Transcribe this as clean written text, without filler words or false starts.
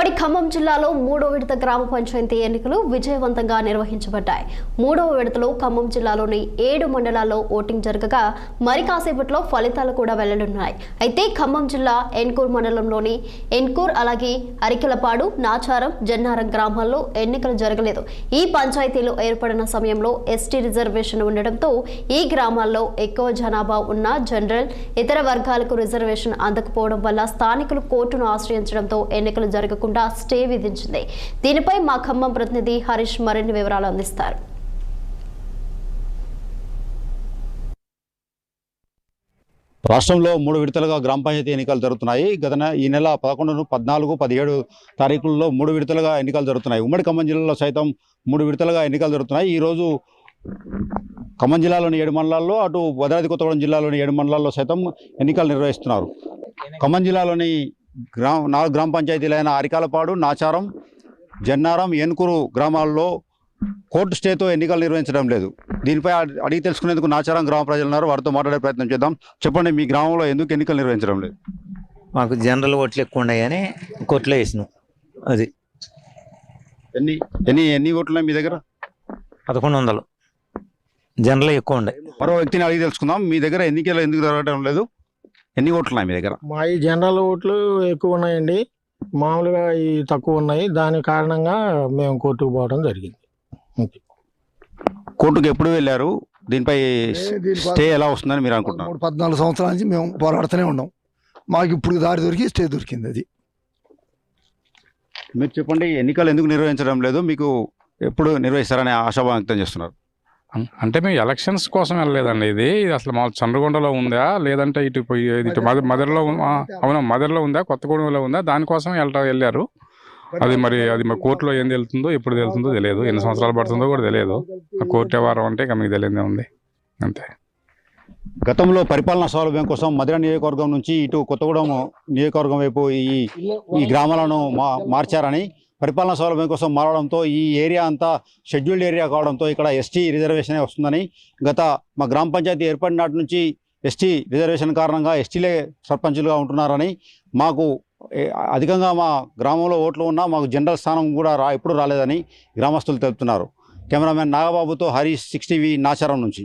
ఉమ్మడి ఖమ్మం జిల్లాలో 3వ విడత గ్రామ పంచాయతీ ఎన్నికలు విజయవంతంగా నిర్వహించబడ్డాయి. 3వ విడతలో ఖమ్మం జిల్లాలోని 7 మండలాల్లో ఓటింగ్ జరగగా మరి కాసేపట్లో ఫలితాలు కూడా వెల్లడున్నాయి. అయితే ఖమ్మం జిల్లా ఎన్కూర్ మండలంలోని ఎన్కూర్ అలాగే అరికెలపాడు, నాచారం, జన్నారం గ్రామాల్లో ఎన్నికలు జరగలేదు. ఈ పంచాయతీలు ఏర్పడిన సమయంలో ఎస్టీ రిజర్వేషన్ ఉండడంతో ఈ గ్రామాల్లో ఎక్కువ జనాభా ఉన్న జనరల్, ఇతర వర్గాలకు రిజర్వేషన్ అందకపోవడం వల్ల స్థానికులు కోర్టును ఆశ్రయించడంతో ఎన్నికలు జరగకుండా స్టే విధించింది. దీనిపై మా ఖమ్మం ప్రతినిధి హరీష్ మరిన్ని వివరాలు అందిస్తారు. రాష్ట్రంలో 3 విడతలుగా గ్రామ పంచాయతీ ఎన్నికలు జరుగుతున్నాయి. ఈ నెల 11, 14, 17 తారీఖుల్లో 3 విడతలుగా ఎన్నికలు జరుగుతున్నాయి. ఉమ్మడి ఖమ్మం జిల్లాలో సైతం 3 విడతలుగా ఎన్నికలు జరుగుతున్నాయి. ఈరోజు ఖమ్మం జిల్లాలోని 7 మండలాల్లో, అటు భద్రాద్రి కొత్తగూడెం జిల్లాలోని 7 మండలాల్లో సైతం ఎన్నికలు నిర్వహిస్తున్నారు. ఖమ్మం జిల్లాలోని 4 గ్రామ పంచాయతీలైన అరికాలపాడు, నాచారం, జన్నారం, ఎన్కూరు గ్రామాల్లో కోర్టు స్టేతో ఎన్నికలు నిర్వహించడం లేదు. దీనిపై అడిగి తెలుసుకునేందుకు నాచారం గ్రామ ప్రజలు ఉన్నారు. వారితో మాట్లాడే ప్రయత్నం చేద్దాం. చెప్పండి, మీ గ్రామంలో ఎందుకు ఎన్నికలు నిర్వహించడం లేదు? మాకు జనరల్ ఓట్లు ఎక్కువ ఉన్నాయని కోర్టులో వేసినాం. అది ఎన్ని ఓట్లు మీ దగ్గర? 1100. జనరల్ ఎక్కువ ఉన్నాయి. మరో వ్యక్తిని అడిగి తెలుసుకుందాం. మీ దగ్గర ఎన్నికలు ఎందుకు జరగడం లేదు? ఎన్ని ఓట్లు ఉన్నాయి మీ దగ్గర? మా ఈ జనరల్ ఓట్లు ఎక్కువ ఉన్నాయండి, మామూలుగా ఈ తక్కువ ఉన్నాయి. దాని కారణంగా మేము కోర్టుకు పోవడం జరిగింది. కోర్టుకు ఎప్పుడు వెళ్ళారు? దీనిపై స్టే ఎలా వస్తుందని మీరు అనుకుంటున్నారు? 14 సంవత్సరాల నుంచి మేము పోరాడుతూనే ఉన్నాం. మాకు ఇప్పుడు దారి దొరికి స్టే దొరికింది. అది మీరు చెప్పండి, ఎన్నికలు ఎందుకు నిర్వహించడం లేదు? మీకు ఎప్పుడు నిర్వహిస్తారని ఆశాభావం వ్యక్తం చేస్తున్నారు? అంటే మేము ఎలక్షన్స్ కోసం వెళ్ళలేదండి. ఇది అసలు మా చంద్రగొండలో ఉందా, లేదంటే ఇటు మదర్లో అవునా మదర్లో ఉందా, కొత్తగూడెంలో ఉందా, దానికోసం వెళ్ళారు. అది మరి కోర్టులో ఏం తెలుతుందో, ఎప్పుడు తెలుతుందో తెలియదు. ఎన్ని సంవత్సరాలు పడుతుందో కూడా తెలియదు. ఆ కోర్టు వ్యవహారం అంటే ఇక మీకు తెలియదే ఉంది, అంతే. గతంలో పరిపాలనా సౌలభ్యం కోసం మధుర నియోజకవర్గం నుంచి ఇటు కొత్తగూడెం నియోజకవర్గం వైపు ఈ గ్రామాలను మార్చారని, పరిపాలనా సౌలభ్యం కోసం మారడంతో ఈ ఏరియా అంతా షెడ్యూల్డ్ ఏరియా కావడంతో ఇక్కడ ఎస్టీ రిజర్వేషన్ వస్తుందని, మా గ్రామ పంచాయతీ ఏర్పడిన నాటి నుంచి ఎస్టీ రిజర్వేషన్ కారణంగా ఎస్టీలే సర్పంచులుగా ఉంటున్నారని, మాకు అధికంగా మా గ్రామంలో ఓట్లు ఉన్నా మాకు జనరల్ స్థానం కూడా ఎప్పుడు రాలేదని గ్రామస్తులు తెలుపుతున్నారు. కెమెరామెన్ నాగబాబుతో హరీష్, 6 టీవీ, నాచారం నుంచి.